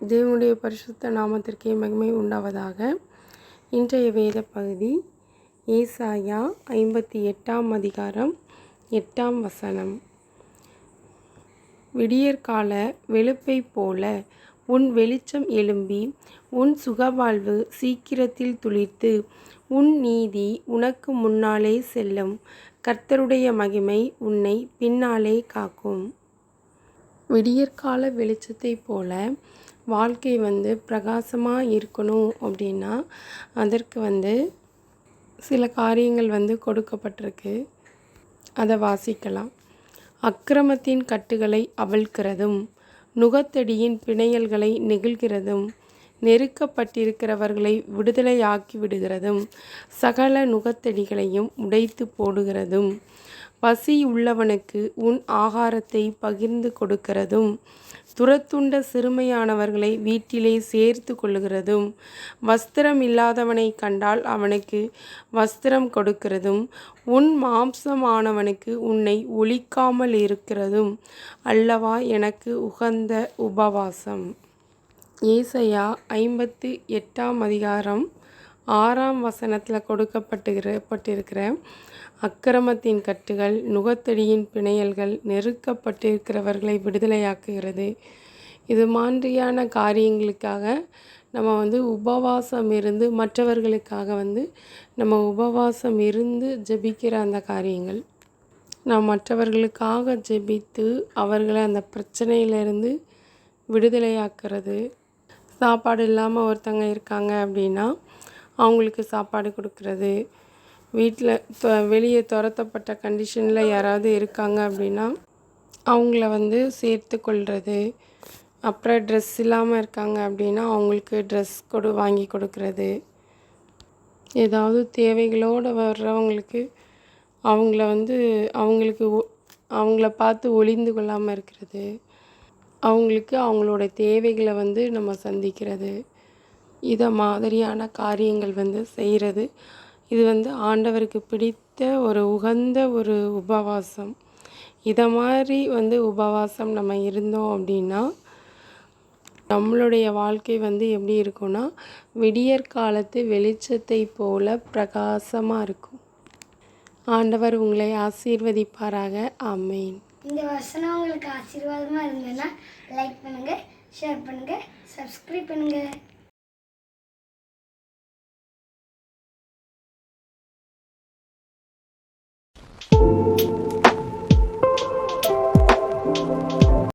தேவனுடைய பரிசுத்த நாமத்திற்கே மகிமை உண்டாவதாக. இன்றைய வேத பகுதி ஏசாயா 58ஆம் அதிகாரம் 8ஆம் வசனம். விடியற்கால வெளுப்பை போல உன் வெளிச்சம் எழும்பி உன் சுகவாழ்வு சீக்கிரத்தில் துளிர்த்து உன் நீதி உனக்கு முன்னாலே செல்லும். கர்த்தருடைய மகிமை உன்னை பின்னாலே காக்கும். விடியற்கால வெளிச்சத்தை போல வாழ்க்கை பிரகாசமாக இருக்கணும் அப்படின்னா அதற்கு சில காரியங்கள் கொடுக்கப்பட்டிருக்கு. அதை வாசிக்கலாம். அக்கிரமத்தின் கட்டுகளை அவிழ்க்கிறதும் நுகத்தடியின் பிணையல்களை நெகிழ்கிறதும் நெருக்கப்பட்டிருக்கிறவர்களை விடுதலையாக்கி விடுகிறதும் சகல நுகத்தடிகளையும் உடைத்து போடுகிறதும் பசி உள்ளவனுக்கு உன் ஆகாரத்தை பகிர்ந்து கொடுக்கிறதும் துரத்துண்ட சிறுமையானவர்களை வீட்டிலே சேர்த்து கொள்ளுகிறதும் வஸ்திரம் இல்லாதவனை கண்டால் அவனுக்கு வஸ்திரம் கொடுக்கிறதும் உன் மாம்சமானவனுக்கு உன்னை ஒழிக்காமல் இருக்கிறதும் அல்லவா எனக்கு உகந்த உபவாசம். ஏசாயா 58ஆம் அதிகாரம் 6ஆம் வசனத்தில் கொடுக்கப்பட்டிருக்கிற அக்கிரமத்தின் கட்டுகள் நுகத்தடியின் பிணையல்கள் நெருக்கப்பட்டிருக்கிறவர்களை விடுதலையாக்குகிறது. இது மாதிரியான காரியங்களுக்காக நம்ம உபவாசம் இருந்து மற்றவர்களுக்காக நம்ம உபவாசம் இருந்து ஜெபிக்கிற அந்த காரியங்கள், நாம் மற்றவர்களுக்காக ஜெபித்து அவர்களை அந்த பிரச்சனையிலேருந்து விடுதலையாக்குறது. சாப்பாடு இல்லாமல் ஒருத்தங்க இருக்காங்க அப்படின்னா அவங்களுக்கு சாப்பாடு கொடுக்கறது. வீட்டில் வெளியே துரத்தப்பட்ட கண்டிஷனில் யாராவது இருக்காங்க அப்படின்னா அவங்கள சேர்த்து கொள்வது. அப்புறம் ட்ரெஸ் இல்லாமல் இருக்காங்க அப்படின்னா அவங்களுக்கு ட்ரெஸ் வாங்கி கொடுக்கறது. ஏதாவது தேவைகளோடு வர்றவங்களுக்கு அவங்கள பார்த்து ஒளிந்து கொள்ளாமல் இருக்கிறது. அவங்களுக்கு அவங்களோட தேவைகளை நம்ம சந்திக்கிறது. இதை மாதிரியான காரியங்கள் செய்கிறது. இது ஆண்டவருக்கு பிடித்த ஒரு உகந்த ஒரு உபவாசம். இதை மாதிரி உபவாசம் நம்ம இருந்தோம் அப்படின்னா நம்மளுடைய வாழ்க்கை எப்படி இருக்கும்னா விடியற்காலத்து வெளிச்சத்தை போல பிரகாசமாக இருக்கும். ஆண்டவர் உங்களை ஆசீர்வதிப்பாராக. ஆமேன். இந்த வசனம் உங்களுக்கு ஆசீர்வாதமாக இருந்ததுன்னா லைக் பண்ணுங்கள், ஷேர் பண்ணுங்கள், சப்ஸ்கிரைப் பண்ணுங்கள்.